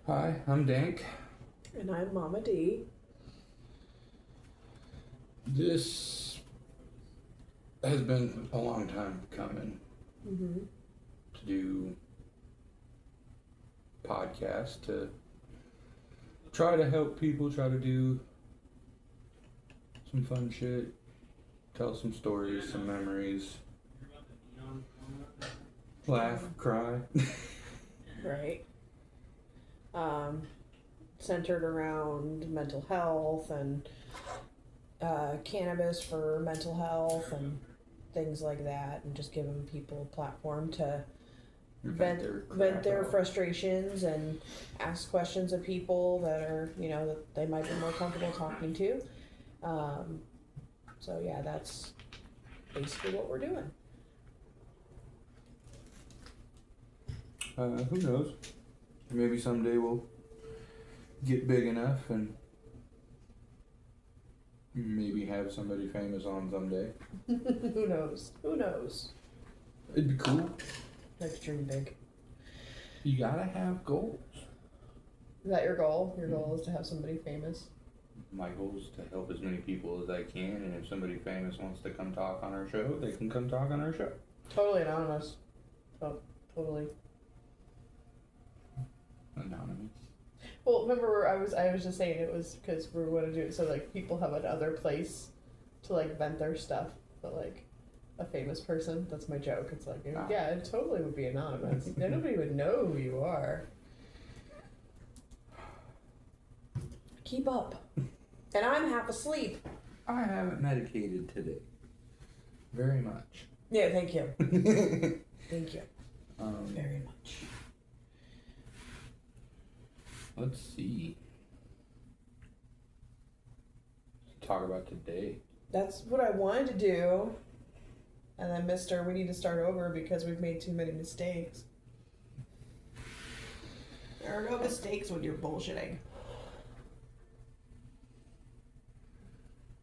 Hi, I'm Dank. And I'm Mama D. This has been a long time coming to do podcasts to try to help people, try to do some fun shit, tell some stories, some memories, laugh, cry. Right. Centered around mental health and cannabis for mental health and things like that, and just giving people a platform to vent their out. frustrations and ask questions of people that are, that they might be more comfortable talking to. So yeah, that's basically what we're doing. Who knows? Maybe someday we'll get big enough and maybe have somebody famous on someday. Who knows? Who knows? It'd be cool. Let's dream big. You gotta have goals. Is that your goal? Your goal is to have somebody famous? My goal is to help as many people as I can, and if somebody famous wants to come talk on our show, they can come talk on our show. Totally anonymous. Oh, totally. Anonymous. Well, remember I was just saying it was because we want to do it so like people have another place to like vent their stuff, but like a famous person. That's my joke. It's like yeah, it totally would be anonymous. Nobody would know who you are. Keep up. And I'm half asleep. I haven't medicated today. Very much. Yeah, thank you. Thank you. Very much. Let's see. Let's talk about today. That's what I wanted to do. And then, we need to start over because we've made too many mistakes. There are no mistakes when you're bullshitting.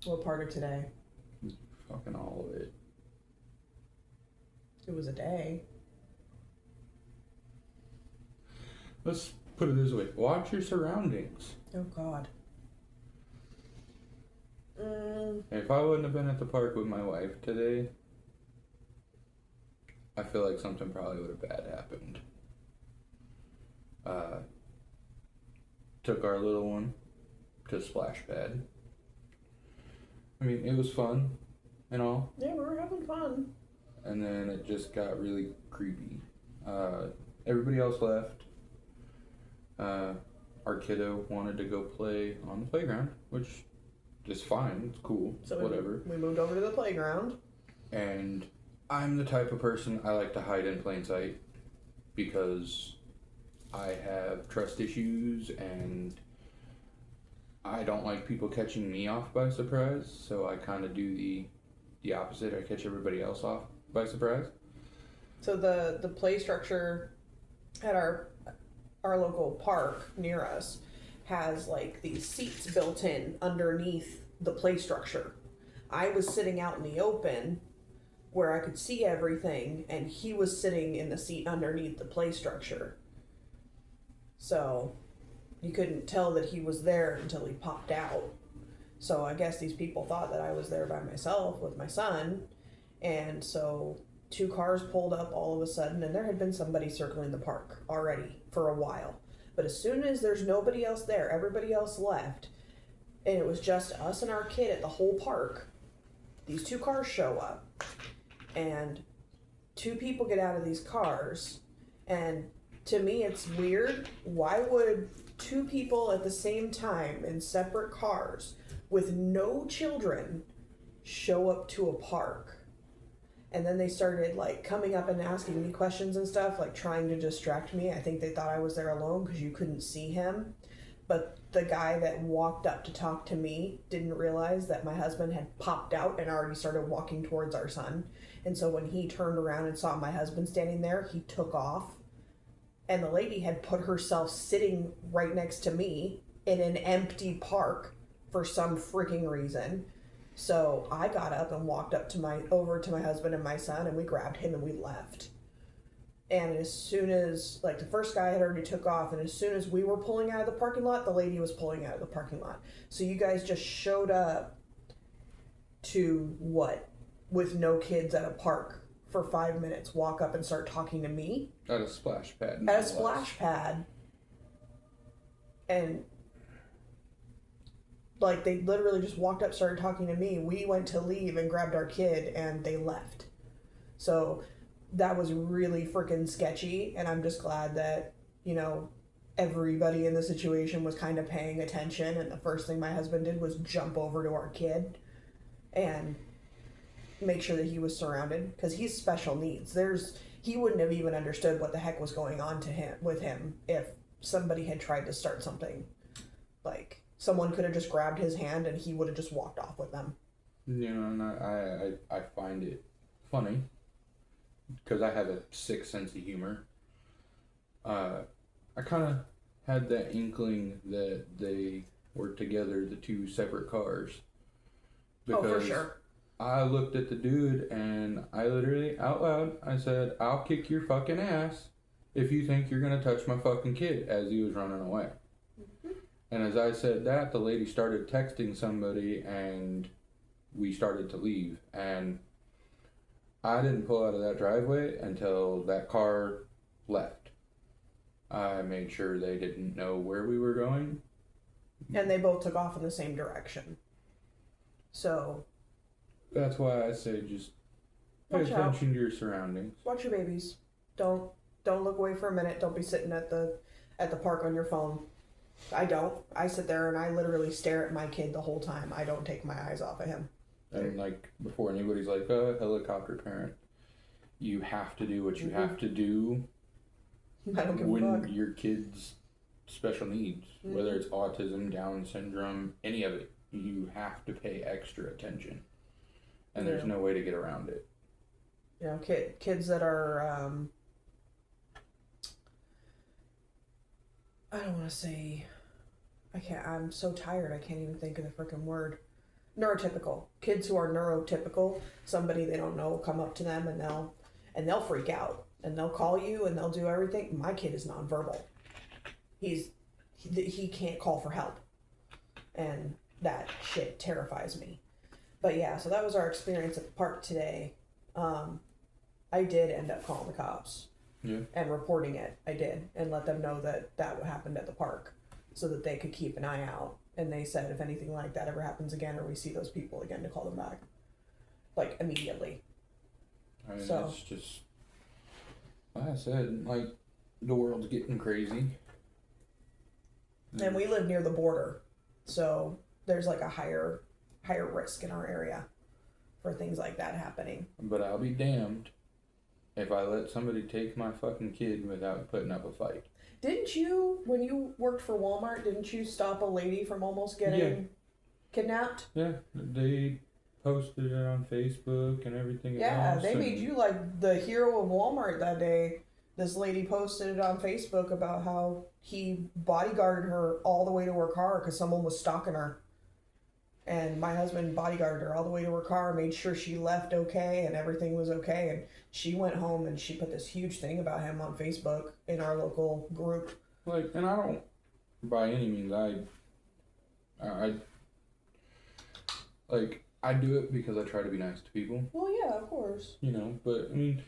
What part of today? Fucking all of it. It was a day. Let's put it this way. Watch your surroundings. Oh, God. If I wouldn't have been at the park with my wife today, I feel like something probably would have bad happened. Took our little one to Splash Pad. I mean, it was fun and all. Yeah, we were having fun. And then it just got really creepy. Everybody else left. Our kiddo wanted to go play on the playground, which is fine. It's cool. So whatever. We moved over to the playground. And I'm the type of person I like to hide in plain sight because I have trust issues and I don't like people catching me off by surprise. So I kind of do the opposite. I catch everybody else off by surprise. So the play structure at our local park near us has like these seats built in underneath the play structure. I was sitting out in the open where I could see everything, and he was sitting in the seat underneath the play structure. So you couldn't tell that he was there until he popped out. So I guess these people thought that I was there by myself with my son, and so 2 cars pulled up all of a sudden, and there had been somebody circling the park already for a while. But as soon as there's nobody else there, everybody else left, and it was just us and our kid at the whole park, these 2 cars show up, and 2 people get out of these cars, and to me it's weird. Why would 2 people at the same time in separate cars with no children show up to a park? And then they started like coming up and asking me questions and stuff, like trying to distract me. I think they thought I was there alone because you couldn't see him. But the guy that walked up to talk to me didn't realize that my husband had popped out and already started walking towards our son. And so when he turned around and saw my husband standing there, he took off. And the lady had put herself sitting right next to me in an empty park for some freaking reason. So I got up and walked over to my husband and my son, and we grabbed him and we left. And as soon as, like, the first guy had already took off, and as soon as we were pulling out of the parking lot, the lady was pulling out of the parking lot. So you guys just showed up to what? With no kids at a park for 5 minutes, walk up and start talking to me? At a splash pad. At a splash pad. And, like, they literally just walked up, started talking to me. We went to leave and grabbed our kid, and they left. So that was really freaking sketchy, and I'm just glad that, you know, everybody in the situation was kind of paying attention, and the first thing my husband did was jump over to our kid and make sure that he was surrounded, because he's special needs. He wouldn't have even understood what the heck was going on with him if somebody had tried to start something. Like, someone could have just grabbed his hand and he would have just walked off with them. You know, and I find it funny because I have a sick sense of humor. I kind of had that inkling that they were together, the two separate cars. Oh, for sure. I looked at the dude and I literally, out loud, I said, "I'll kick your fucking ass if you think you're gonna touch my fucking kid," as he was running away. Mm-hmm. And as I said that, the lady started texting somebody and we started to leave. And I didn't pull out of that driveway until that car left. I made sure they didn't know where we were going. And they both took off in the same direction. So that's why I say just pay attention to your surroundings. Watch your babies. Don't look away for a minute. Don't be sitting at the park on your phone. I don't. I sit there and I literally stare at my kid the whole time. I don't take my eyes off of him. And like before anybody's like, "Oh, helicopter parent," you have to do what you have to do. I don't give when a fuck. Your kid's special needs, whether it's autism, Down syndrome, any of it, you have to pay extra attention. And there's no way to get around it. You know, kids that are, I don't want to say, I'm so tired I can't even think of the freaking word. Neurotypical. Kids who are neurotypical, somebody they don't know will come up to them and they'll freak out. And they'll call you and they'll do everything. My kid is nonverbal. He can't call for help. And that shit terrifies me. But yeah, so that was our experience at the park today. I did end up calling the cops. Yeah. And reporting it. I did. And let them know that happened at the park so that they could keep an eye out. And they said if anything like that ever happens again or we see those people again to call them back. Like, immediately. I mean, it's just, like I said, like, the world's getting crazy. And we live near the border. So there's like a higher risk in our area for things like that happening. But I'll be damned if I let somebody take my fucking kid without putting up a fight. Didn't you, when you worked for Walmart, didn't you stop a lady from almost getting kidnapped? Yeah, they posted it on Facebook and everything else. Yeah, they made you like the hero of Walmart that day. This lady posted it on Facebook about how he bodyguarded her all the way to her car because someone was stalking her. And my husband bodyguarded her all the way to her car, made sure she left okay and everything was okay. And she went home and she put this huge thing about him on Facebook in our local group. Like, and I don't, by any means, I do it because I try to be nice to people. Well, yeah, of course. You know, but I mean,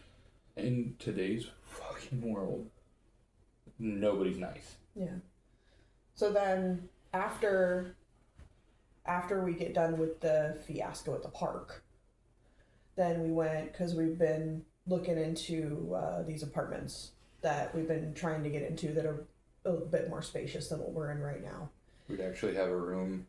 in today's fucking world, nobody's nice. Yeah. So then after we get done with the fiasco at the park, then we went, because we've been looking into these apartments that we've been trying to get into that are a little bit more spacious than what we're in right now. We'd actually have a room,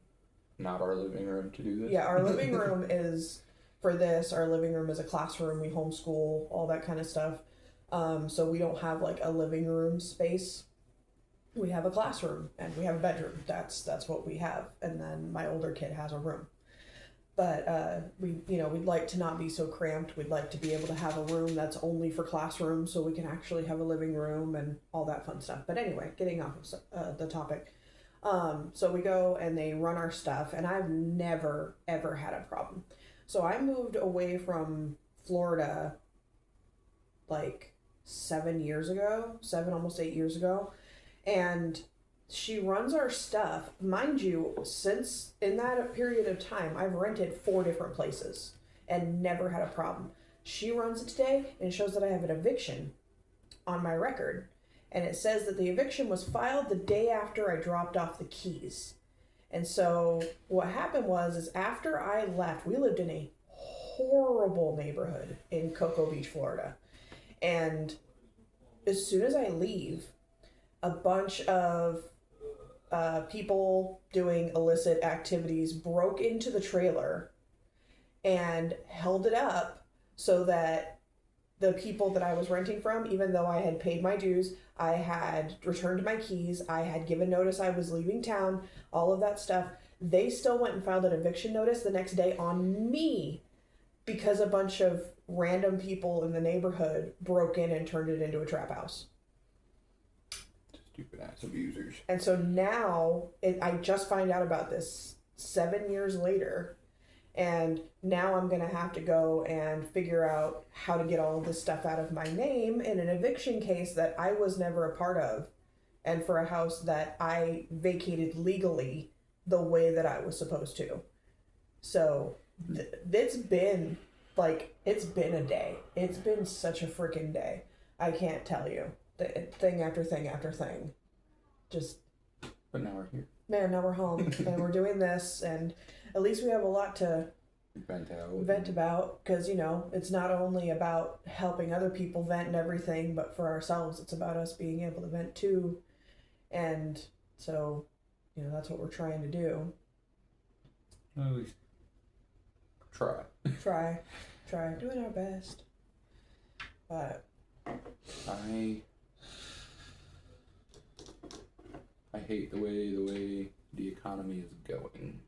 not our living room, to do this. Yeah, our living room is, for this, our living room is a classroom. We homeschool, all that kind of stuff. So we don't have like a living room space. We have a classroom and we have a bedroom. That's what we have. And then my older kid has a room. But we'd like to not be so cramped. We'd like to be able to have a room that's only for classrooms so we can actually have a living room and all that fun stuff. But anyway, getting off of the topic. So we go and they run our stuff and I've never, ever had a problem. So I moved away from Florida like almost 8 years ago. And she runs our stuff. Mind you, since in that period of time, I've rented 4 different places and never had a problem. She runs it today and it shows that I have an eviction on my record. And it says that the eviction was filed the day after I dropped off the keys. And so what happened is after I left, we lived in a horrible neighborhood in Cocoa Beach, Florida. And as soon as I leave, a bunch of people doing illicit activities broke into the trailer and held it up so that the people that I was renting from, even though I had paid my dues, I had returned my keys, I had given notice I was leaving town, all of that stuff, they still went and filed an eviction notice the next day on me because a bunch of random people in the neighborhood broke in and turned it into a trap house. Stupid ass abusers. And so now, I just find out about this 7 years later, and now I'm going to have to go and figure out how to get all of this stuff out of my name in an eviction case that I was never a part of, and for a house that I vacated legally the way that I was supposed to. So it's been a day. It's been such a freaking day. I can't tell you. Thing after thing after thing. Just. But now we're here. Man, now we're home and we're doing this, and at least we have a lot to vent about, because, you know, it's not only about helping other people vent and everything, but for ourselves, it's about us being able to vent too. And so, you know, that's what we're trying to do. At least try. Doing our best. But I hate the way the economy is going.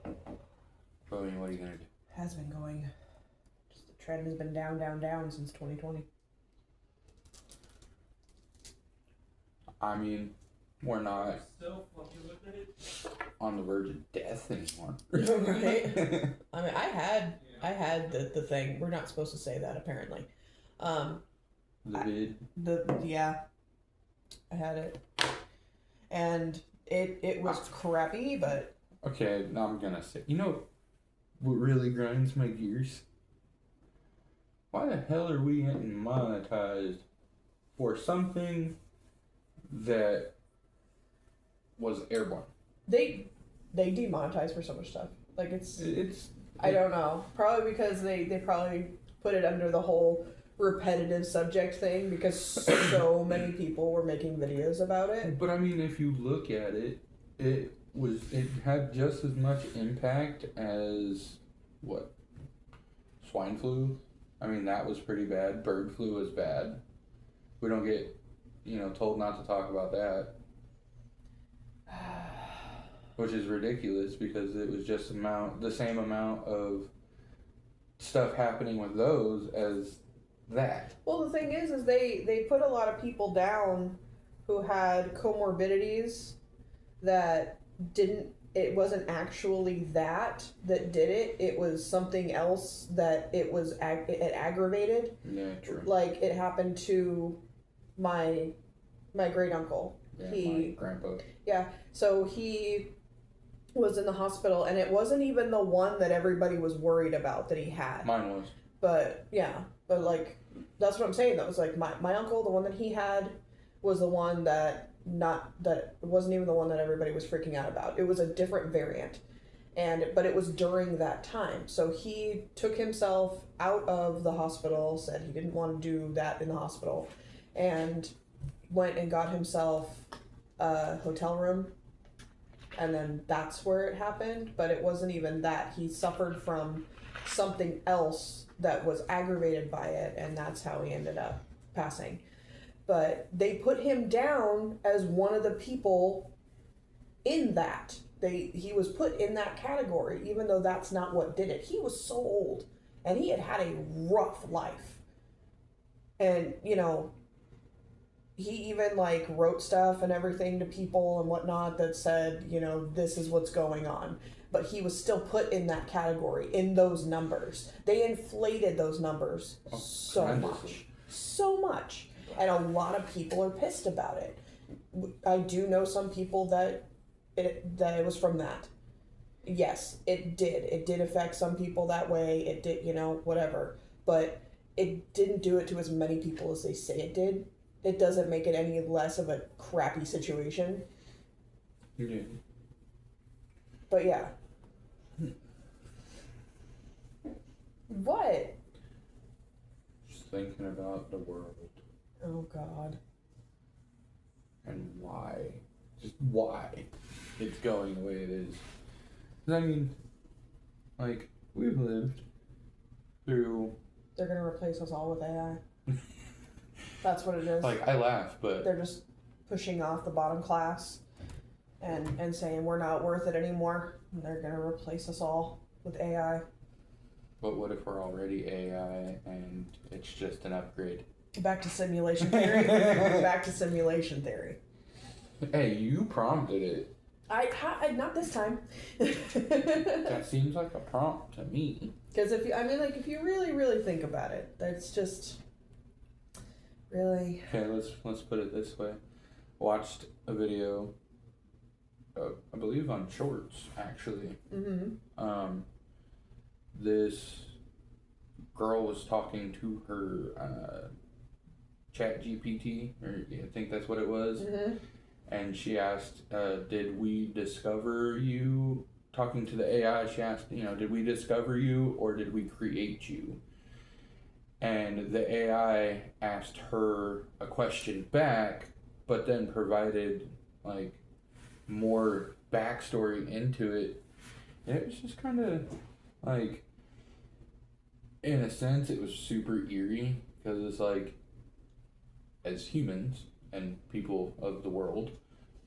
But I mean, what are you gonna do? Has been going. Just the trend has been down since 2020. I mean, we're not on the verge of death anymore. Right? I mean, I had the thing. We're not supposed to say that, apparently. The vid. I had it, and it was crappy, but okay. Now I'm gonna say, you know, what really grinds my gears? Why the hell are we getting monetized for something that was airborne? They demonetize for so much stuff. Like it's I don't know. Probably because they probably put it under the whole repetitive subject thing, because so many people were making videos about it. But I mean, if you look at it, it had just as much impact as what? Swine flu? I mean, that was pretty bad. Bird flu was bad. We don't get, told not to talk about that. Which is ridiculous, because it was just the same amount of stuff happening with those as that. Well, the thing is they put a lot of people down who had comorbidities that it wasn't actually that did it. It was something else that it aggravated. Yeah, true. Like it happened to my great uncle. Yeah, my grandpa. Yeah, so he was in the hospital, and it wasn't even the one that everybody was worried about that he had. Mine was. But like that's what I'm saying. That was like my uncle, the one that he had, was the one that wasn't even the one that everybody was freaking out about. It was a different variant, but it was during that time. So he took himself out of the hospital, said he didn't want to do that in the hospital, and went and got himself a hotel room, and then that's where it happened. But it wasn't even that. He suffered from something else that was aggravated by it, and that's how he ended up passing. But they put him down as one of the people in that. He was put in that category, even though that's not what did it. He was so old, and he had a rough life. And, he even wrote stuff and everything to people and whatnot that said, this is what's going on. But he was still put in that category, in those numbers. They inflated those numbers so much. so much, and a lot of people are pissed about it. I do know some people that it was from that. Yes, it did affect some people that way. It did, whatever, but it didn't do it to as many people as they say it did. It doesn't make it any less of a crappy situation. Yeah. But yeah. What? Just thinking about the world Oh God. and why it's going the way it is. 'Cause I mean, like, we've lived through. They're gonna replace us all with AI. That's what it is. Like, I laugh, but They're just pushing off the bottom class and saying we're not worth it anymore. And they're gonna replace us all with AI. what if we're already AI and it's just an upgrade? Back to simulation theory. Back to simulation theory. Hey, you prompted it. I not this time. That seems like a prompt to me. Because if you really, really think about it, that's just really. Okay, let's put it this way. Watched a video, I believe on Shorts actually. Mm-hmm. This girl was talking to her Chat GPT, or I think that's what it was, Mm-hmm. and she asked, "Did we discover you?" Talking to the AI, she asked, "Did we discover you or did we create you?" And the AI asked her a question back, but then provided like more backstory into it. And it was just kind of like, in a sense, it was super eerie because it's like, as humans and people of the world,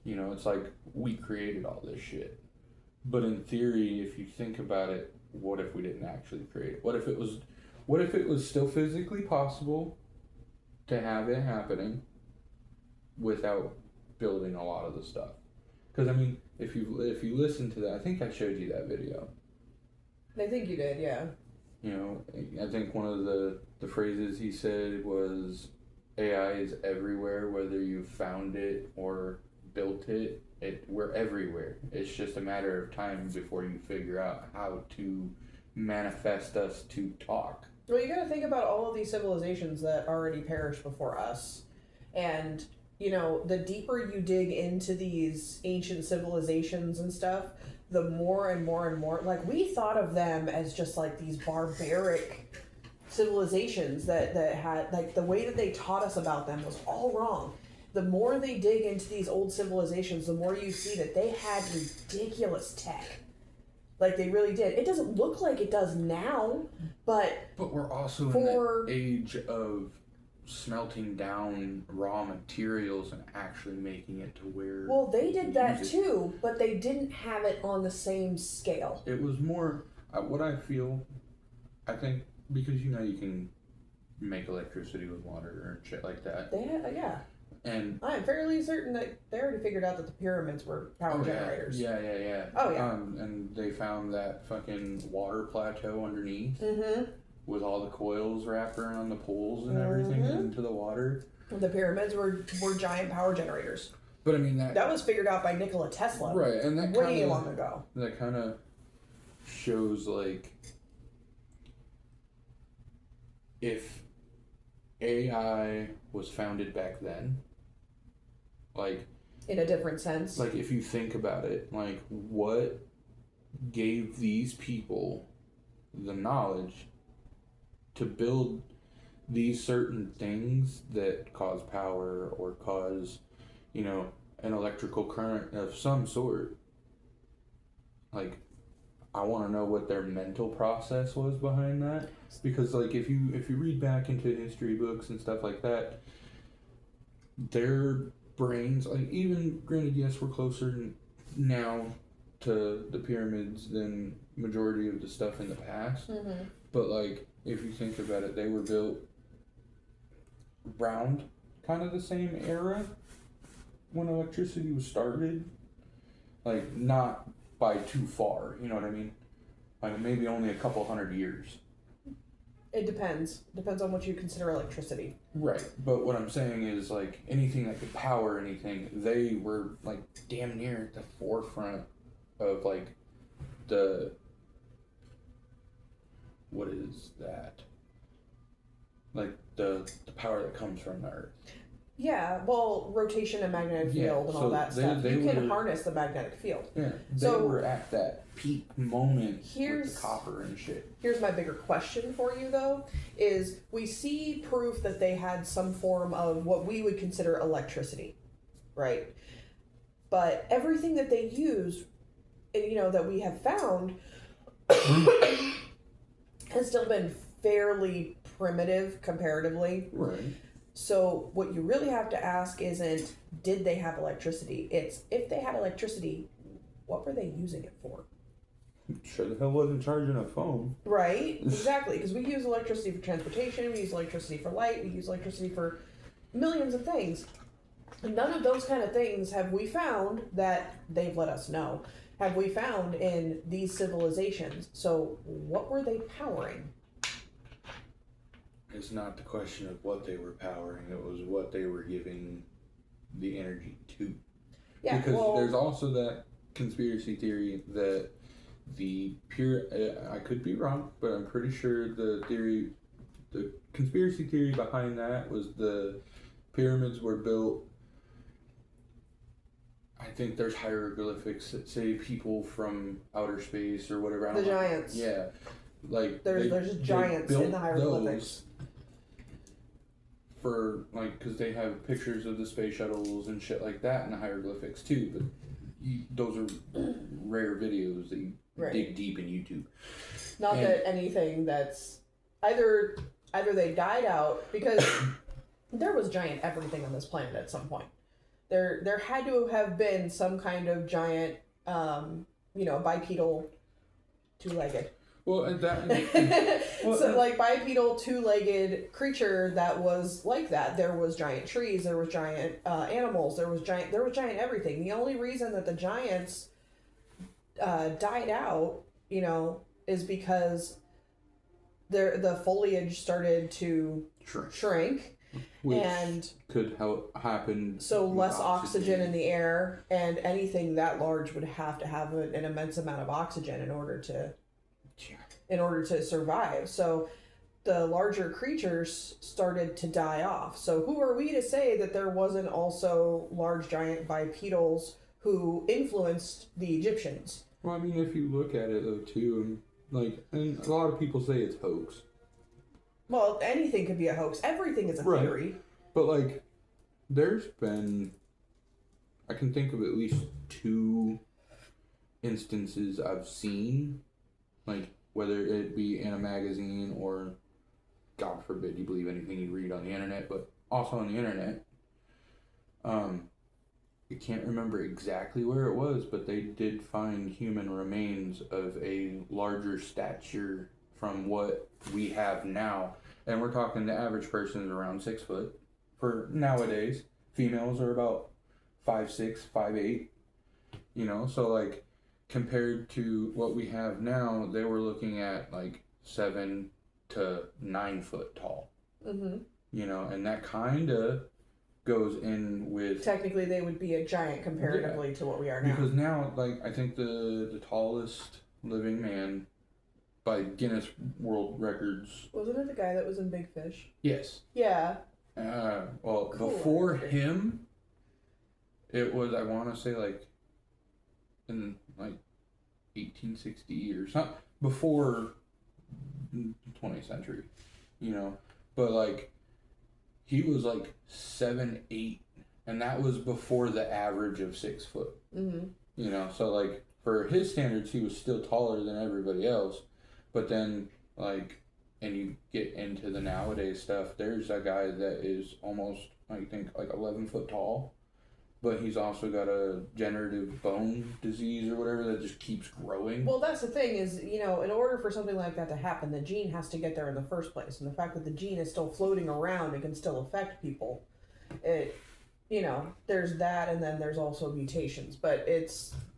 it's like we created all this shit. But in theory, if you think about it, what if we didn't actually create it? What if it was still physically possible to have it happening without building a lot of the stuff? Because I mean, if you listen to that, I think I showed you that video. I think you did, yeah. I think one of the phrases he said was, AI is everywhere, whether you found it or built it. We're everywhere. It's just a matter of time before you figure out how to manifest us to talk. Well, you got to think about all of these civilizations that already perished before us, and the deeper you dig into these ancient civilizations and stuff, the more and more and more, like, we thought of them as just like these barbaric civilizations that had, like, the way that they taught us about them was all wrong. The more they dig into these old civilizations, the more you see that they had ridiculous tech. Like, they really did. It doesn't look like it does now, but we're also in that age of smelting down raw materials and actually making it to where. Well, they did that too, but they didn't have it on the same scale. It was more what I feel. I think because you can make electricity with water or shit like that. Yeah. And I'm fairly certain that they already figured out that the pyramids were power generators. Yeah. Oh yeah. And they found that fucking water plateau underneath. Mm-hmm. With all the coils wrapped around the poles and everything into the water. The pyramids were giant power generators. But I mean that was figured out by Nikola Tesla. Right, and that way long ago. That kind of shows like if AI was founded back then, like in a different sense. Like if you think about it, like what gave these people the knowledge to build these certain things that cause power or cause, an electrical current of some sort. Like, I want to know what their mental process was behind that, because like if you read back into history books and stuff like that, their brains, like, even granted, yes, we're closer now to the pyramids than majority of the stuff in the past, but like if you think about it, they were built around kind of the same era when electricity was started, like not by too far, you know what I mean? Like maybe only a couple hundred years. It depends. Depends on what you consider electricity. Right, but what I'm saying is, like, anything that could power anything, they were, like, damn near at the forefront of, like, the, what is that? Like, the power that comes from the Earth. Yeah, well, rotation and magnetic Yeah, field and all so that they- stuff. they You can were- harness the magnetic field. Yeah, they So- were at that peak moment with Here's- the copper and shit. Here's my bigger question for you, though, is we see proof that they had some form of what we would consider electricity, right? But everything that they used, that we have found has still been fairly primitive comparatively. Right. So what you really have to ask isn't, did they have electricity? It's, if they had electricity, what were they using it for? Sure the hell wasn't charging a phone. Right? Exactly. Because we use electricity for transportation, we use electricity for light, we use electricity for millions of things. And none of those kind of things have we found that they've let us know. Have we found in these civilizations. So what were they powering? It's not the question of what they were powering, it was what they were giving the energy to. Yeah, Because well, there's also that conspiracy theory that the I could be wrong, but I'm pretty sure the conspiracy theory behind that was the pyramids were built. I think there's hieroglyphics that say people from outer space or whatever. I the don't know. giants. Yeah, like There's giants in built the hieroglyphics. those for, like, because they have pictures of the space shuttles and shit like that in the hieroglyphics too, but those are rare videos that you Right. dig deep in YouTube. Not And- that anything that's either they died out, because there was giant everything on this planet at some point. There had to have been some kind of giant, bipedal, two-legged. Well, and that Well, So like bipedal, two-legged creature that was like that. There was giant trees. There was giant animals. There was giant everything. The only reason that the giants died out, is because the foliage started to shrink, which and could help happen. so with less oxygen in the air, and anything that large would have to have an immense amount of oxygen in order to survive. So the larger creatures started to die off. So who are we to say that there wasn't also large giant bipedals who influenced the Egyptians? Well, I mean, if you look at it though too, and a lot of people say it's hoax, Well, anything could be a hoax. Everything is a Right. theory. but there's been, I can think of at least 2 instances I've seen, whether it be in a magazine or, God forbid, you believe anything you read on the internet, but also on the internet. I can't remember exactly where it was, but they did find human remains of a larger stature from what we have now. And we're talking the average person is around 6 foot. For nowadays, females are about 5'6", 5'8". So compared to what we have now, they were looking at 7 to 9 foot tall. Mm-hmm. And that kind of goes in with, Technically, they would be a giant comparatively to what we are now. because now I think the tallest living man by Guinness World Records. Wasn't it the guy that was in Big Fish? Yes. Yeah. Well, Cool. before him, it was, I want to say in 1860 or something, before 20th century, but he was 7, 8, and that was before the average of 6 foot. Mm-hmm. So for his standards, he was still taller than everybody else, but then and you get into the nowadays stuff, there's a guy that is almost, I think, 11 foot tall, but he's also got a degenerative bone disease or whatever that just keeps growing. Well, that's the thing is, in order for something like that to happen, the gene has to get there in the first place. And the fact that the gene is still floating around and can still affect people, there's that, and then there's also mutations. But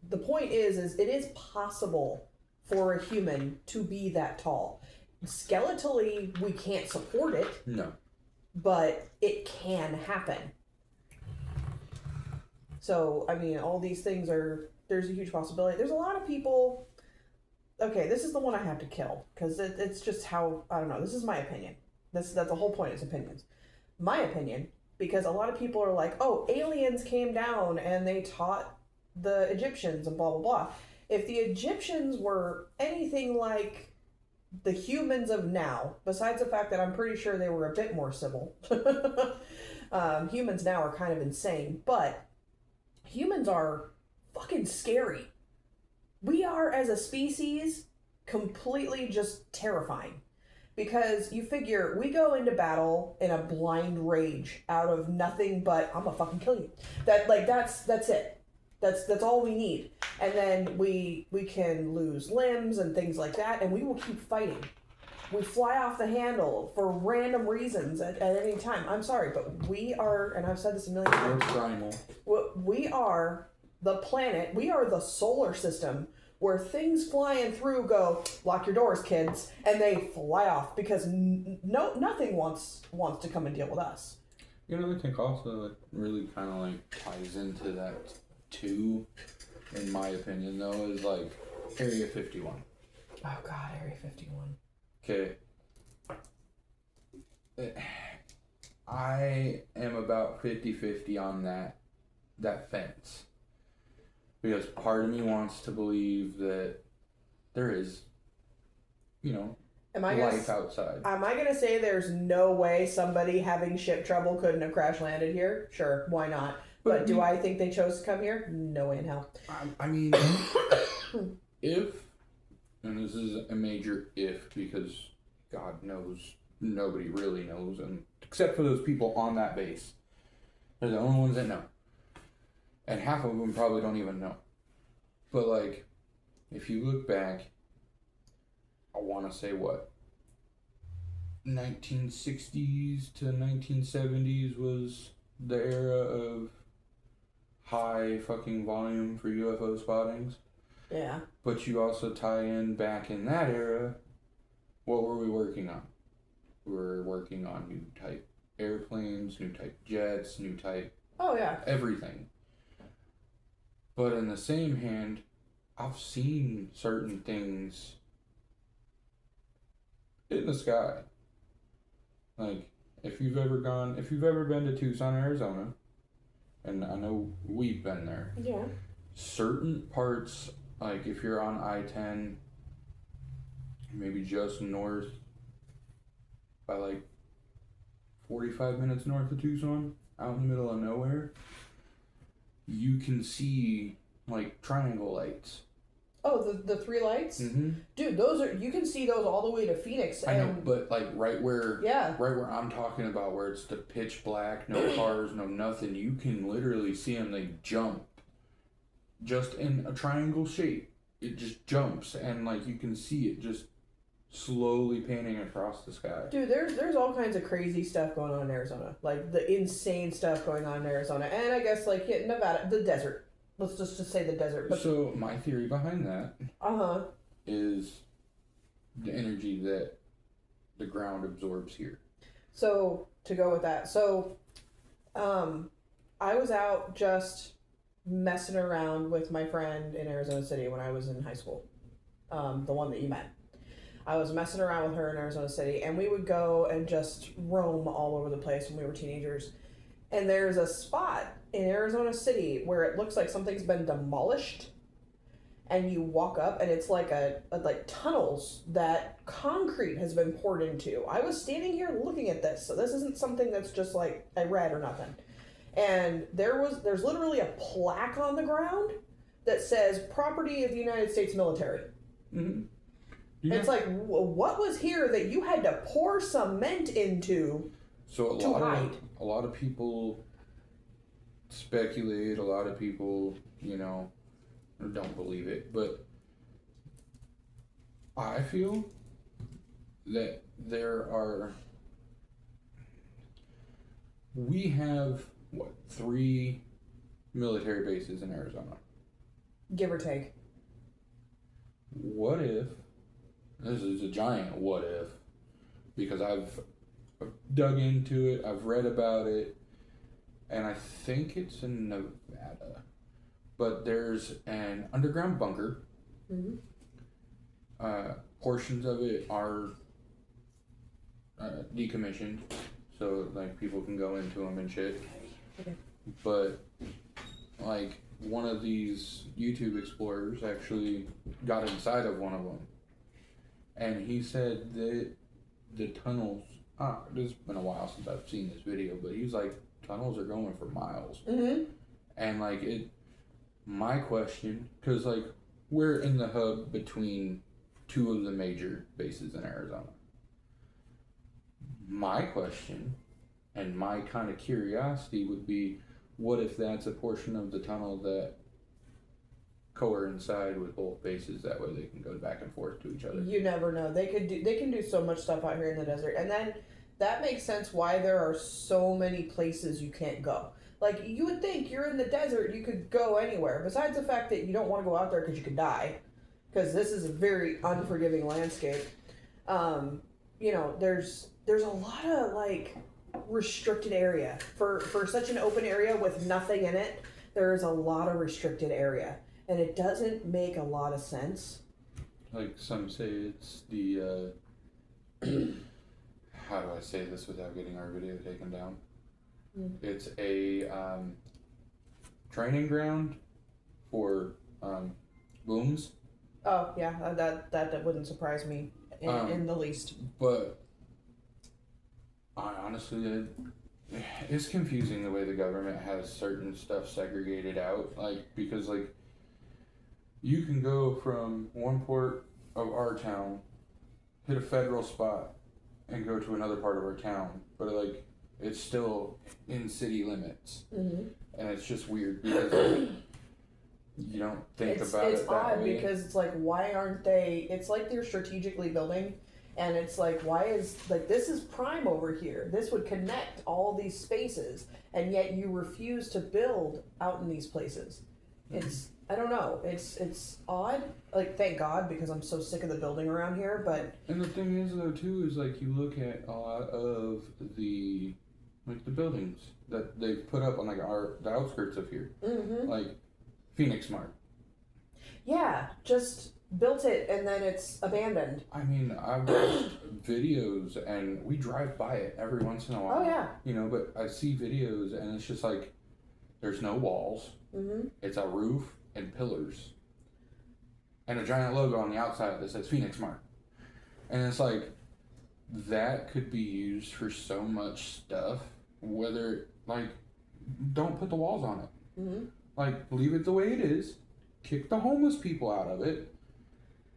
the point is it is possible for a human to be that tall. Skeletally, we can't support it, No. but it can happen. So, I mean, all these things are, there's a huge possibility. There's a lot of people, okay, this is the one I have to kill, because it's just how, I don't know, this is my opinion. That's the whole point, is opinions. My opinion, because a lot of people are like, oh, aliens came down and they taught the Egyptians and blah, blah, blah. If the Egyptians were anything like the humans of now, besides the fact that I'm pretty sure they were a bit more civil, humans now are kind of insane, but humans are fucking scary. We are, as a species, completely just terrifying. Because you figure, we go into battle in a blind rage out of nothing but, I'm gonna fucking kill you. That's it. That's all we need. And then we can lose limbs and things like that, and we will keep fighting. We fly off the handle for random reasons at any time. I'm sorry, but we are, and I've said this a million times. We're primal. We are the planet, we are the solar system where things flying through go, lock your doors, kids, and they fly off because nothing wants to come and deal with us. You know, I think also it really kind of like ties into that too, in my opinion, though, is like Area 51. Oh God, Area 51. Okay. I am about 50-50 on that fence. Because part of me wants to believe that there is, you know, life outside. Am I going to say there's no way somebody having ship trouble couldn't have crash landed here? Sure, why not? But do I think they chose to come here? No way in hell. I mean, if, and this is a major if, because God knows, nobody really knows, and except for those people on that base. They're the only ones that know. And half of them probably don't even know. But, like, if you look back, I want to say what? 1960s to 1970s was the era of high fucking volume for UFO spottings. Yeah. But you also tie in back in that era, what were we working on? We were working on new type airplanes, new type jets, new type... Oh, yeah. Everything. But in the same hand, I've seen certain things in the sky. Like, if you've ever been to Tucson, Arizona, and I know we've been there. Yeah. Certain parts, like if you're on I-10, maybe just north by like 45 minutes north of Tucson, out in the middle of nowhere, you can see like triangle lights. Oh, the three lights? Mm-hmm. Dude, you can see those all the way to Phoenix. I know, but like right where I'm talking about, where it's the pitch black, no cars, no nothing, you can literally see them. They jump just in a triangle shape. It just jumps, and like you can see it just slowly painting across the sky. Dude, there's all kinds of crazy stuff going on in Arizona. Like the insane stuff going on in Arizona. And I guess like Nevada, the desert. Let's just say the desert. But, so my theory behind that is the energy that the ground absorbs here. So to go with that, so I was out just messing around with my friend in Arizona City when I was in high school, the one that you met. I was messing around with her in Arizona City, and we would go and just roam all over the place when we were teenagers. And there's a spot in Arizona City where it looks like something's been demolished, and you walk up and it's like like tunnels that concrete has been poured into. I was standing here looking at this, so this isn't something that's just like I read or nothing. And there's literally a plaque on the ground that says "Property of the United States Military." Mm-hmm. Yeah. It's like, what was here that you had to pour cement into? So a lot of people speculate, a lot of people, you know, don't believe it, but I feel that we have, 3 military bases in Arizona? Give or take. What if This is a giant what if, because I've dug into it, I've read about it, and I think it's in Nevada. But there's an underground bunker. Mm-hmm. Portions of it are decommissioned, so like people can go into them and shit. Okay. But like one of these YouTube explorers actually got inside of one of them, and he said that the tunnels. It's been a while since I've seen this video, but he's like, tunnels are going for miles, and like it. My question, because like we're in the hub between two of the major bases in Arizona. My question and my kind of curiosity would be, what if that's a portion of the tunnel that coincide with both bases? That way they can go back and forth to each other. You never know. They can do so much stuff out here in the desert, and then that makes sense why there are so many places you can't go. Like, you would think you're in the desert, you could go anywhere. Besides the fact that you don't want to go out there because you could die, because this is a very unforgiving landscape. You know, there's a lot of like restricted area for such an open area with nothing in it. There's a lot of restricted area, and it doesn't make a lot of sense. Like some say it's the how do I say this without getting our video taken down? It's a training ground for booms. Oh yeah, that wouldn't surprise me in the least. But honestly, it's confusing the way the government has certain stuff segregated out. Like, because like you can go from one part of our town, hit a federal spot, and go to another part of our town, but like it's still in city limits, and it's just weird because like, you don't think about it that way. It's odd because it's like, why aren't they? It's like they're strategically building, and it's like, why is like this is prime over here? This would connect all these spaces, and yet you refuse to build out in these places. It's I don't know. It's odd. Like, thank God, because I'm so sick of the building around here. But and the thing is though too is like you look at a lot of the buildings that they've put up on like the outskirts of here, like Phoenix Mart. Yeah, just built it and then it's abandoned. I mean, I've watched videos and we drive by it every once in a while. Oh yeah. You know, but I see videos and it's just like there's no walls. It's a roof and pillars and a giant logo on the outside that says Phoenix Mart, and it's like that could be used for so much stuff. Whether like don't put the walls on it, like leave it the way it is, kick the homeless people out of it,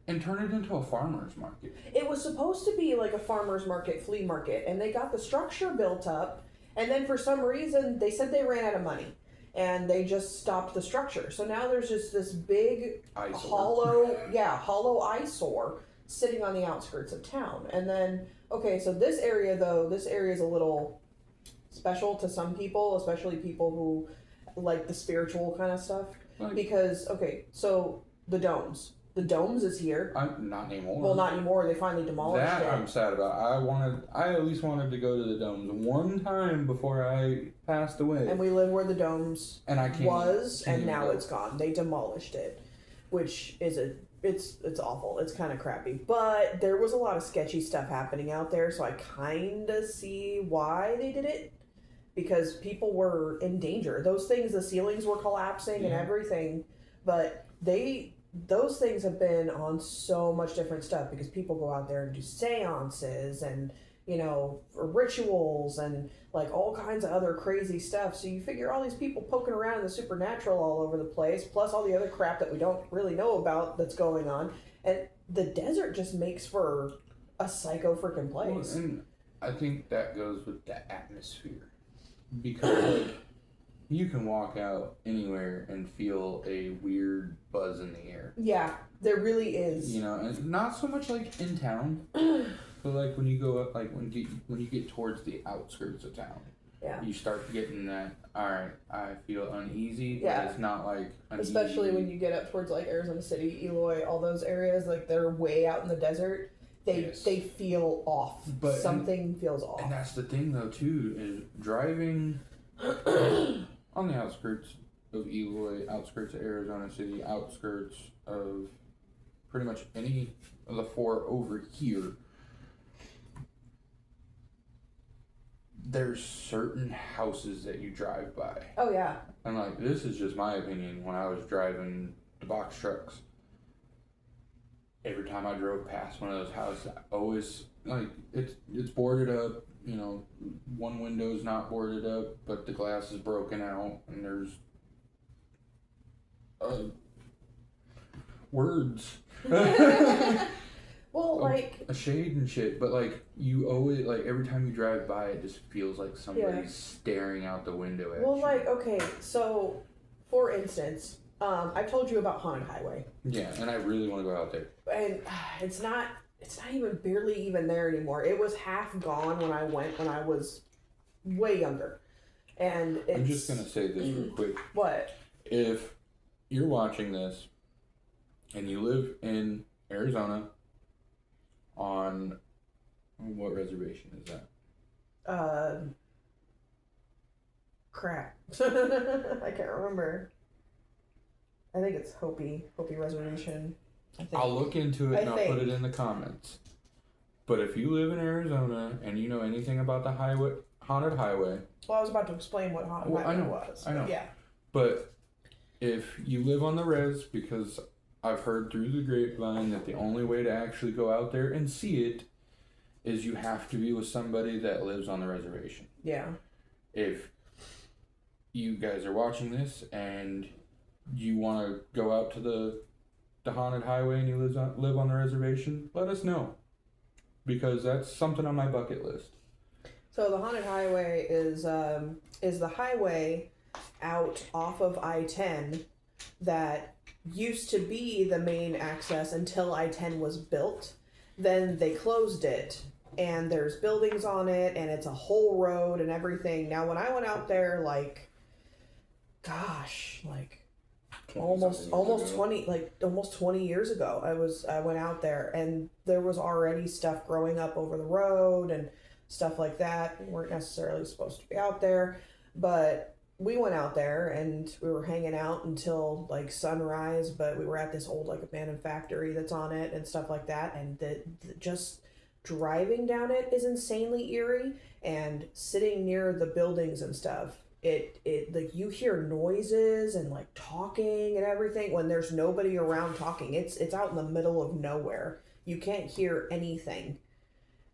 and turn it into a farmer's market. It was supposed to be like a farmer's market, flea market, and they got the structure built up, and then for some reason they said they ran out of money. And they just stopped the structure. So now there's just this big hollow eyesore sitting on the outskirts of town. And then, okay, so this area is a little special to some people, especially people who like the spiritual kind of stuff. Because, okay, so the domes is here. Not anymore. Well, not anymore. They finally demolished it. That I'm sad about. I at least wanted to go to the domes one time before I passed away. And we live where the domes and I and now it's gone. They demolished it, which is it's awful. It's kind of crappy. But there was a lot of sketchy stuff happening out there, so I kind of see why they did it. Because people were in danger. Those things, the ceilings were collapsing and everything, but those things have been on so much different stuff because people go out there and do seances and, you know, rituals and like all kinds of other crazy stuff. So you figure all these people poking around in the supernatural all over the place, plus all the other crap that we don't really know about that's going on. And the desert just makes for a psycho freaking place. Well, and I think that goes with the atmosphere. Because like you can walk out anywhere and feel a weird buzz in the air. Yeah, there really is. You know, and not so much like in town, but like when you go up, like when you get towards the outskirts of town, you start getting that. All right, I feel uneasy. Yeah, but it's not like uneasy. Especially when you get up towards like Arizona City, Eloy, all those areas, like they're way out in the desert. Yes. they feel off. But- Something feels off. And that's the thing, though, too, is driving on the outskirts of Eloy, outskirts of Arizona City, outskirts of pretty much any of the 4 over here. There's certain houses that you drive by. Oh yeah. And like, this is just my opinion when I was driving the box trucks. Every time I drove past one of those houses, I always, like, it's boarded up, you know, one window's not boarded up, but the glass is broken out, and there's words. Well, like, A shade and shit, but like, you always, like, every time you drive by, it just feels like somebody's staring out the window at well, you. like, okay, so, for instance, I told you about Haunted Highway, Yeah, and I really want to go out there. and it's not even barely even there anymore. It was half gone when I went when I was way younger, and it's I'm just gonna say this real quick. what? If you're watching this and you live in Arizona on what reservation is that? Crap. I can't remember. I think it's Hopi Reservation. I think. I'll look into it and I I'll put think. it in the comments. But if you live in Arizona and you know anything about the haunted highway, Well, I was about to explain what Haunted Well, I Highway know, was. I know. Yeah. but if you live on the res, because I've heard through the grapevine that the only way to actually go out there and see it is you have to be with somebody that lives on the reservation. Yeah. If you guys are watching this and you want to go out to the haunted highway and you live on the reservation, let us know, because that's something on my bucket list. So the Haunted Highway is the highway out off of I-10 that used to be the main access until I-10 was built. Then they closed it, and there's buildings on it, and it's a whole road and everything. Now, when I went out there, like, gosh, like almost 20 years ago, I went out there, and there was already stuff growing up over the road and stuff like that. We weren't necessarily supposed to be out there, but we went out there and we were hanging out until like sunrise, but we were at this old like abandoned factory that's on it and stuff like that, and just driving down it is insanely eerie, and sitting near the buildings and stuff, it like you hear noises and like talking and everything when there's nobody around talking. It's out in the middle of nowhere. You can't hear anything.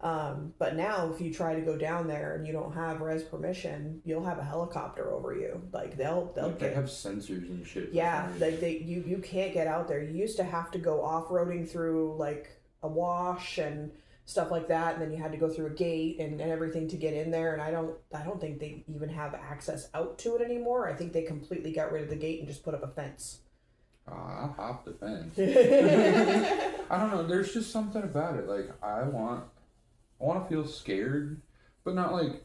But now if you try to go down there and you don't have res permission, you'll have a helicopter over you. Like they'll Like, they get, have sensors and shit. yeah, you can't get out there. You used to have to go off-roading through like a wash and stuff like that, and then you had to go through a gate and everything to get in there, and I don't think they even have access out to it anymore. I think they completely got rid of the gate and just put up a fence. I'll hop the fence. I don't know, there's just something about it. Like, I want to feel scared, but not like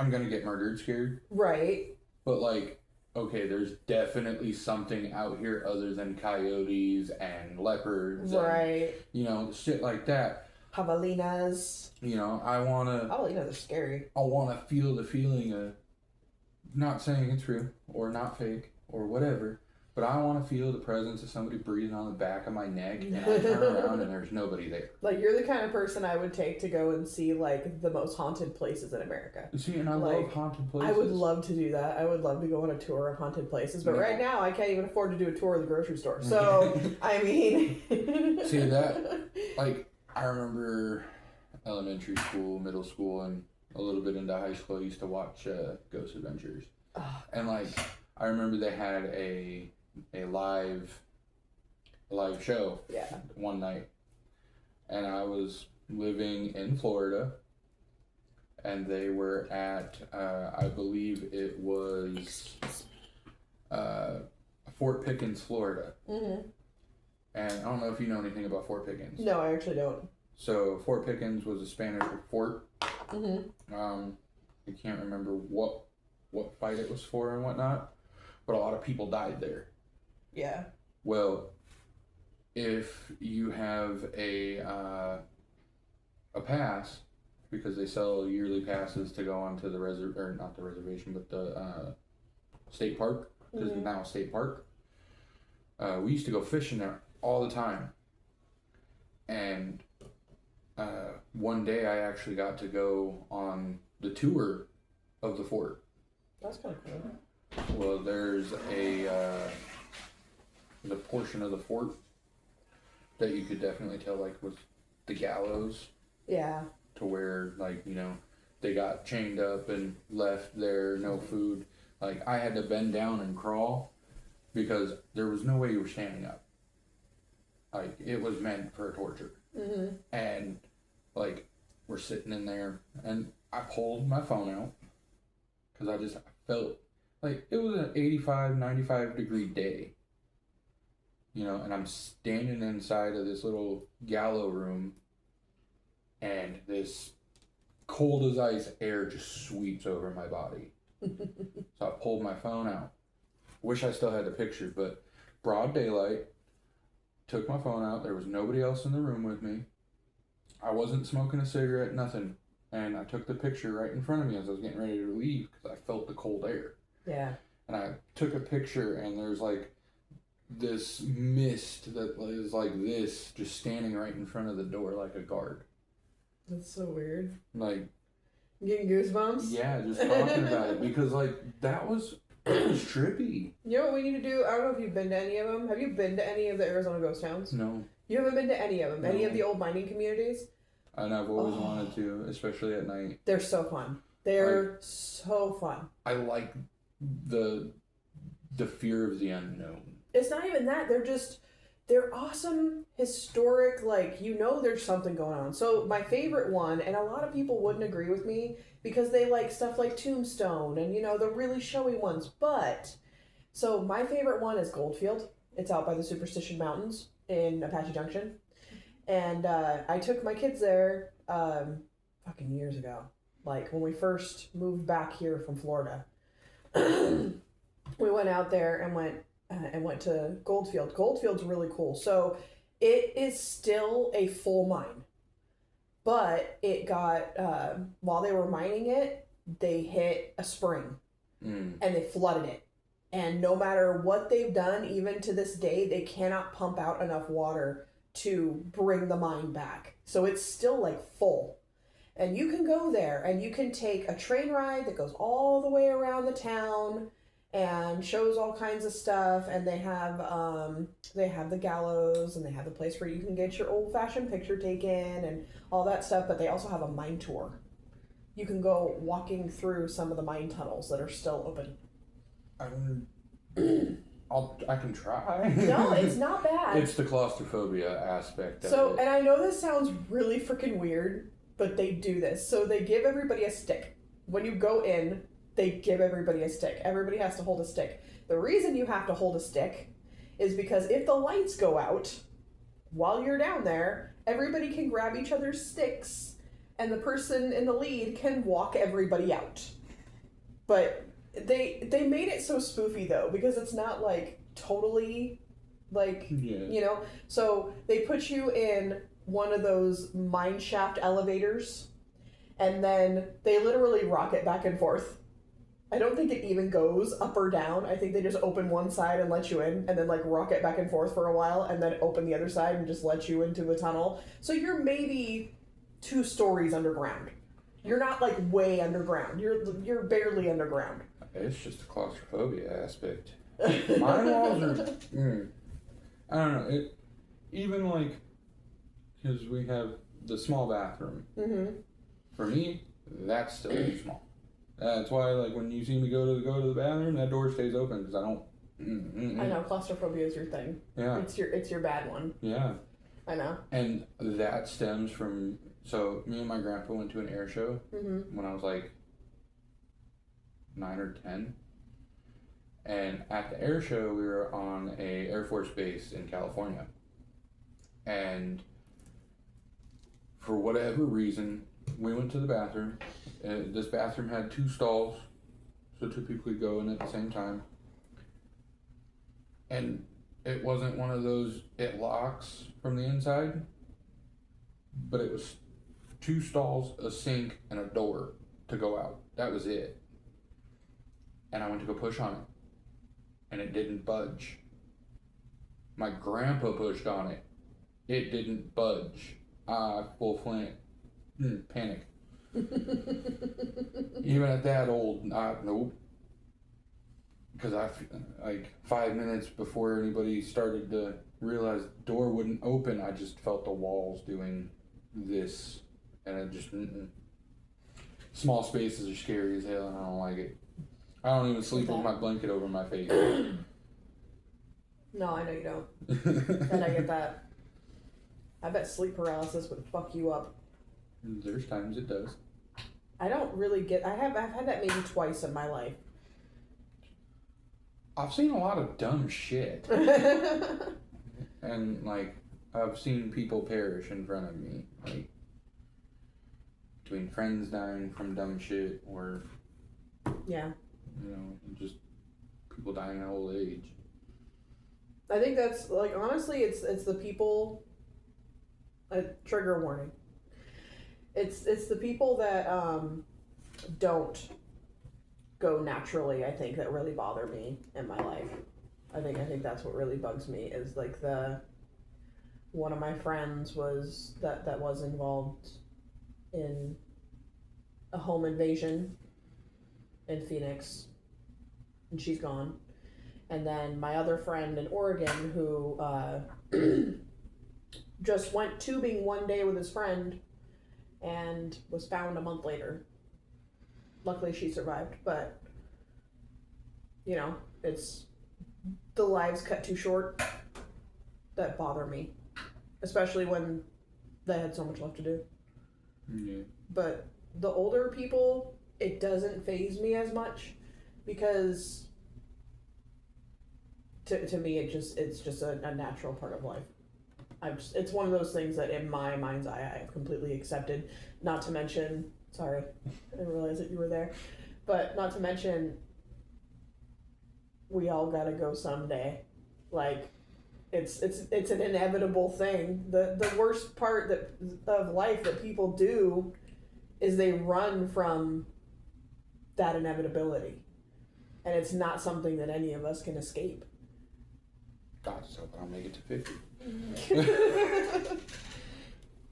I'm gonna get murdered scared. Right. But like, okay, there's definitely something out here other than coyotes and leopards, Right. and, you know, shit like that. Javelinas. You know, I wanna They're scary. feel the feeling of, not saying it's real or not fake or whatever, but I want to feel the presence of somebody breathing on the back of my neck, and I turn around and there's nobody there. Like, you're the kind of person I would take to go and see like the most haunted places in America. See, and I Like, love haunted places. I would love to do that. I would love to go on a tour of haunted places, but Yeah. right now I can't even afford to do a tour of the grocery store. So, I mean, See that? Like, I remember elementary school, middle school, and a little bit into high school, I used to watch Ghost Adventures. Oh, And like, I remember they had a live show yeah. one night, and I was living in Florida, and they were at I believe it was Fort Pickens, Florida. Mhm. And I don't know if you know anything about Fort Pickens. No, I actually don't. So Fort Pickens was a Spanish fort. Mhm. I can't remember what fight it was for and whatnot, but a lot of people died there. Yeah. Well, if you have a a pass because they sell yearly passes to go onto the or not the reservation, but the state park, because it's now a state park. We used to go fishing there all the time, and one day I actually got to go on the tour of the fort. That's kind of cool. Well, there's the portion of the fort that you could definitely tell like was the gallows. Yeah. To where like, you know, they got chained up and left there, no food. Like I had to bend down and crawl because there was no way you were standing up. Like it was meant for torture. Mm-hmm. And like we're sitting in there and I pulled my phone out because I just felt like it was an 85, 95 degree day. You know, and I'm standing inside of this little gallows room and this cold as ice air just sweeps over my body. So I pulled my phone out. Wish I still had the picture, but broad daylight, took my phone out. There was nobody else in the room with me. I wasn't smoking a cigarette, nothing. And I took the picture right in front of me as I was getting ready to leave because I felt the cold air. Yeah. And I took a picture and there's like this mist that is like this just standing right in front of the door like a guard. That's so weird. Like getting goosebumps. Yeah, just talking about it because like it was trippy. You know what we need to do? I don't know if you've been to any of them. Have you been to any of the Arizona ghost towns? No. You haven't been to any of them? No. Any of the old mining communities? And I've always wanted to, especially at night. They're so fun. They're so fun. I like the fear of the unknown. It's not even that. They're awesome, historic, like, you know there's something going on. So my favorite one, and a lot of people wouldn't agree with me because they like stuff like Tombstone and, you know, the really showy ones. But, so my favorite one is Goldfield. It's out by the Superstition Mountains in Apache Junction. And I took my kids there fucking years ago. Like, when we first moved back here from Florida. We went out there and went to Goldfield. Goldfield's really cool. So it is still a full mine, but it got while they were mining it, they hit a spring and they flooded it. And no matter what they've done, even to this day, they cannot pump out enough water to bring the mine back. So it's still like full. And you can go there and you can take a train ride that goes all the way around the town and shows all kinds of stuff. And they have the gallows and they have the place where you can get your old-fashioned picture taken and all that stuff. But they also have a mine tour. You can go walking through some of the mine tunnels that are still open. I can try. No, it's not bad. It's the claustrophobia aspect of So, it. and I know this sounds really freaking weird, but they do this. So they give everybody a stick. When you go in, they give everybody a stick. Everybody has to hold a stick. The reason you have to hold a stick is because if the lights go out while you're down there, everybody can grab each other's sticks and the person in the lead can walk everybody out. But they made it so spoofy though, because it's not like totally like, you know, so they put you in one of those mine shaft elevators and then they literally rock it back and forth. I don't think it even goes up or down. I think they just open one side and let you in and then like rock it back and forth for a while and then open the other side and just let you into the tunnel. So you're maybe 2 stories underground. You're not like way underground. You're barely underground. It's just the claustrophobia aspect. Mine walls are. I don't know. It even like because we have the small bathroom. Mm-hmm. For me, that's still too small. That's why, like, when you see me go to the bathroom, that door stays open because I don't. I know claustrophobia is your thing. Yeah. It's your bad one. Yeah. I know. And that stems from so me and my grandpa went to an air show when I was like 9 or 10. And at the air show, we were on a Air Force base in California. And for whatever reason, we went to the bathroom. This bathroom had 2 stalls, so 2 people could go in at the same time. And it wasn't one of those, it locks from the inside, but it was 2 stalls, a sink, and a door to go out. That was it. And I went to go push on it, and it didn't budge. My grandpa pushed on it. It didn't budge. Full flint. Panic. Even at that old, nope. Because like 5 minutes before anybody started to realize the door wouldn't open, I just felt the walls doing this, and it just small spaces are scary as hell, and I don't like it. I don't even sleep with my blanket over my face. No, I know you don't. And I get that. I bet sleep paralysis would fuck you up. There's times it does. I don't really get. I've had that maybe twice in my life. I've seen a lot of dumb shit, and like I've seen people perish in front of me, like between friends dying from dumb shit, or Yeah. you know, just people dying at old age. I think that's like honestly, it's the people. A trigger warning. It's the people that don't go naturally. I think that really bother me in my life. I think that's what really bugs me is like one of my friends was that was involved in a home invasion in Phoenix, and she's gone. And then my other friend in Oregon who just went tubing one day with his friend and was found a month later. Luckily she survived, but you know, it's the lives cut too short that bother me. Especially when they had so much left to do. Yeah. But the older people, it doesn't faze me as much because to me it's just a natural part of life. It's one of those things that in my mind's eye I have completely accepted. Not to mention, sorry, I didn't realize that you were there, but not to mention, we all gotta go someday. Like, it's an inevitable thing. The worst part of life that people do is they run from that inevitability, and it's not something that any of us can escape. God, just hope I don't make it to 50.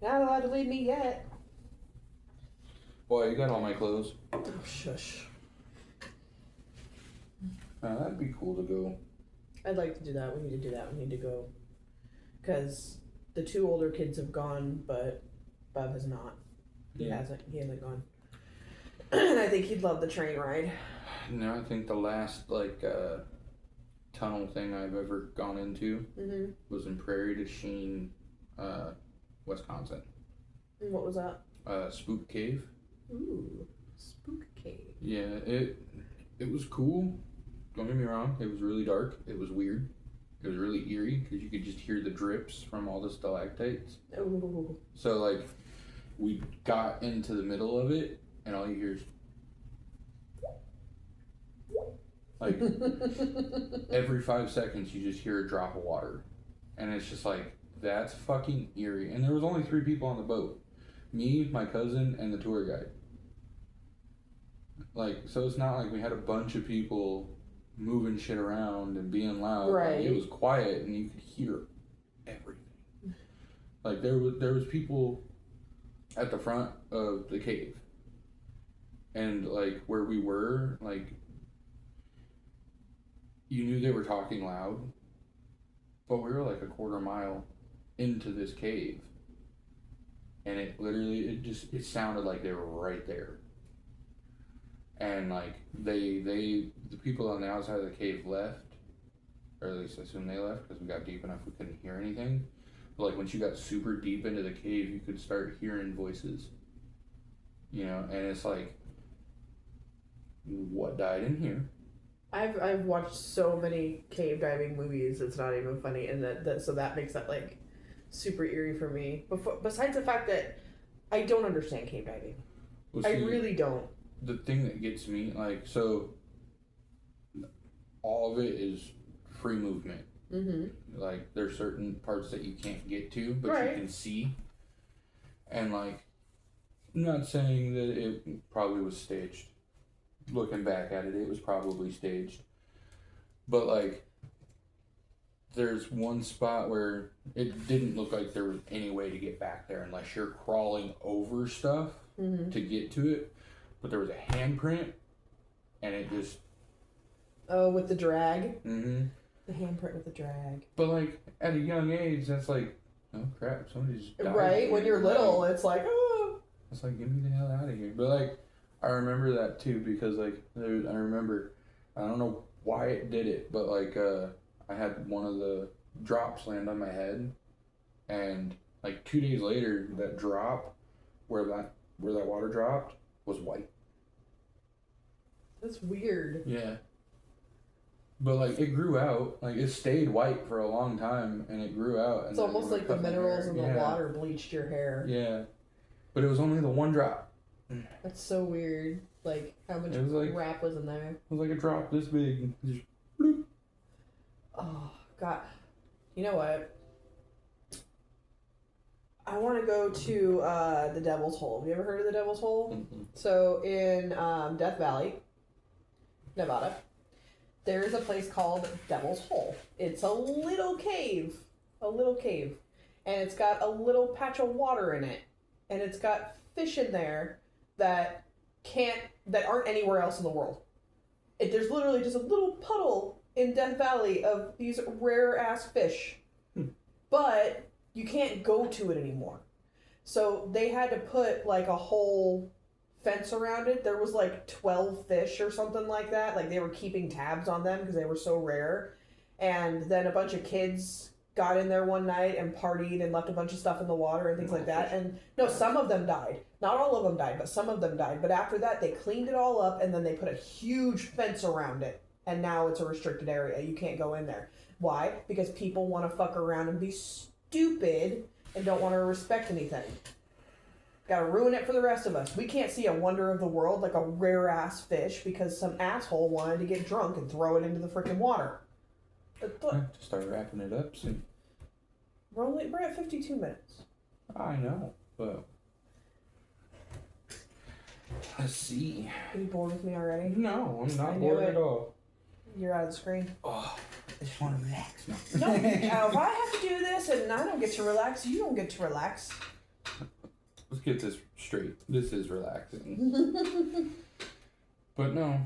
Not allowed to leave me yet. Boy, you got all my clothes. Oh, shush. That'd be cool to go. I'd like to do that. We need to do that. We need to go. Because the 2 older kids have gone, but Bub has not. He hasn't gone. And I think he'd love the train ride. No, I think the last, like, tunnel thing I've ever gone into was in Prairie du Chien, Wisconsin. And what was that? Spook Cave. Ooh, Spook Cave. Yeah, it was cool. Don't get me wrong. It was really dark. It was weird. It was really eerie because you could just hear the drips from all the stalactites. Ooh. So like, we got into the middle of it, and all you hear is like every 5 seconds you just hear a drop of water, and it's just like that's fucking eerie. And there was only 3 people on the boat: me, my cousin, and the tour guide. Like, so it's not like we had a bunch of people moving shit around and being loud. Right. Like, it was quiet and you could hear everything. Like there was people at the front of the cave, and like where we were, like you knew they were talking loud, but we were like a quarter mile into this cave, and it literally it sounded like they were right there. And like the people on the outside of the cave left, or at least I assume they left because we got deep enough we couldn't hear anything. But like once you got super deep into the cave, you could start hearing voices. You know, and it's like, what died in here? I've watched so many cave diving movies. It's not even funny, and so that makes that like super eerie for me. Besides the fact that I don't understand cave diving, Well, see, I really don't. The thing that gets me, like, so all of it is free movement. Mm-hmm. Like, there's certain parts that you can't get to, but Right. you can see. And, like, not saying that it probably was staged. Looking back at it, it was probably staged. But like, there's one spot where it didn't look like there was any way to get back there unless you're crawling over stuff to get to it. But there was a handprint, and it just. Oh, with the drag. Mm-hmm. The handprint with the drag. But like at a young age, that's like, oh crap, somebody just died. Right when you're little, it's like, oh. It's like, get me the hell out of here. But like, I remember that too because like, I remember, I don't know why it did it, but like, I had one of the drops land on my head, and like 2 days later, that drop, where that water dropped, was white. That's weird. Yeah. But like it grew out, like it stayed white for a long time, and it grew out. And it's almost like the minerals in the water bleached your hair. Yeah, but it was only the one drop. That's so weird. Like how much crap was in there? It was like a drop this big. Just bloop. Oh God, you know what? I want to go to the Devil's Hole. Have you ever heard of the Devil's Hole? Mm-hmm. So in Death Valley, Nevada, there's a place called Devil's Hole. It's a little cave, and it's got a little patch of water in it, and it's got fish in there that aren't anywhere else in the world. There's literally just a little puddle in Death Valley of these rare ass fish, but you can't go to it anymore. So they had to put like a whole fence around it. There was like 12 fish or something like that. Like they were keeping tabs on them because they were so rare. And then a bunch of kids got in there one night and partied and left a bunch of stuff in the water and things like that. And no, some of them died. Not all of them died, but some of them died. But after that, they cleaned it all up and then they put a huge fence around it. And now it's a restricted area. You can't go in there. Why? Because people want to fuck around and be stupid and don't want to respect anything. Gotta ruin it for the rest of us. We can't see a wonder of the world like a rare ass fish because some asshole wanted to get drunk and throw it into the freaking water. I have to start wrapping it up soon. We're at 52 minutes. I know, but let's see. Are you bored with me already? No, I'm not bored at all. You're out of the screen. Oh, I just want to relax. No, if I have to do this and I don't get to relax, you don't get to relax. Let's get this straight. This is relaxing. But no,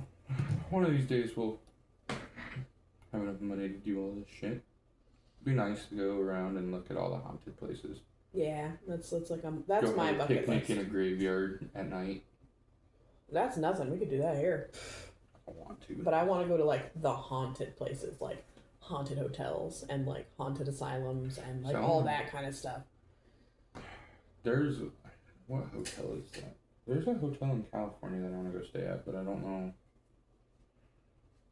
one of these days we'll have enough money to do all this shit. It'd be nice to go around and look at all the haunted places. Yeah, that's my go bucket list. Picnic in a graveyard at night. That's nothing. We could do that here. I want to. But I want to go to like the haunted places, like haunted hotels and like haunted asylums and like all that kind of stuff. What hotel is that? There's a hotel in California that I want to go stay at, but I don't know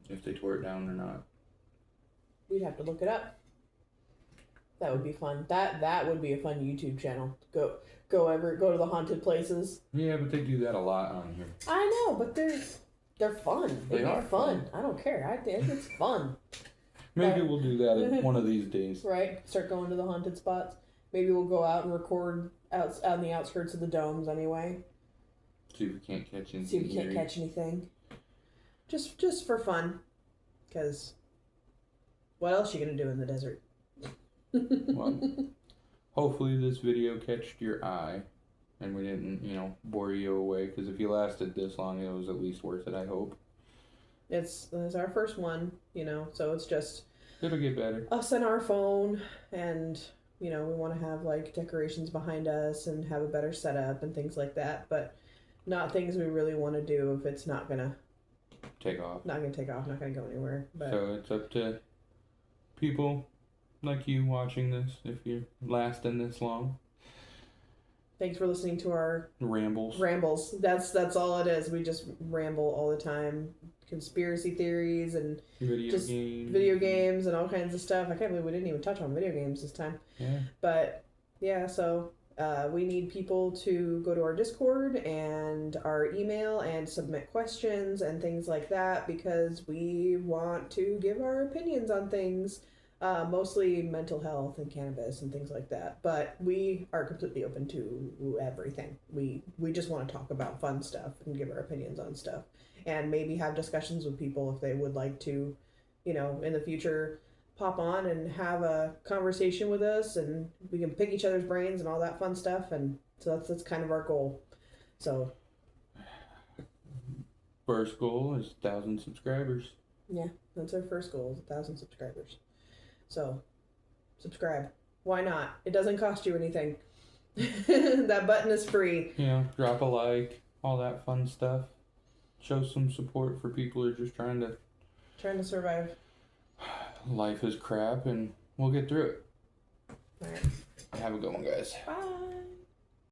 if they tore it down or not. We'd have to look it up. That would be fun. That would be a fun YouTube channel. Go to the haunted places. Yeah, but they do that a lot on here. I know, but they're fun. They are fun. I don't care. I think it's fun. Maybe we'll do that one of these days. Right? Start going to the haunted spots. Maybe we'll go out and record out on the outskirts of the domes anyway. See if we can't catch anything. Just for fun. Because what else are you going to do in the desert? Well, hopefully this video catched your eye and we didn't, bore you away. Because if you lasted this long, it was at least worth it, I hope. It's our first one, so it's just... It'll get better. Us and our phone, and, we want to have, like, decorations behind us and have a better setup and things like that. But not things we really want to do if it's not going to... Take off. Not going to take off, not going to go anywhere. But... So it's up to people like you watching this, if you're lasting this long. Thanks for listening to our rambles. That's all it is. We just ramble all the time. Conspiracy theories and video games and all kinds of stuff. I can't believe we didn't even touch on video games this time. Yeah. But yeah, so we need people to go to our Discord and our email and submit questions and things like that because we want to give our opinions on things. Mostly mental health and cannabis and things like that. But we are completely open to everything. We just want to talk about fun stuff and give our opinions on stuff, and maybe have discussions with people if they would like to, in the future, pop on and have a conversation with us, and we can pick each other's brains and all that fun stuff. And so that's kind of our goal. So First goal is 1,000 subscribers. yeah, that's our first goal, is 1,000 subscribers. So, subscribe. Why not? It doesn't cost you anything. That button is free. Drop a like, all that fun stuff. Show some support for people who are just trying to. Survive. Life is crap, and we'll get through it. All right. Have a good one, guys. Bye.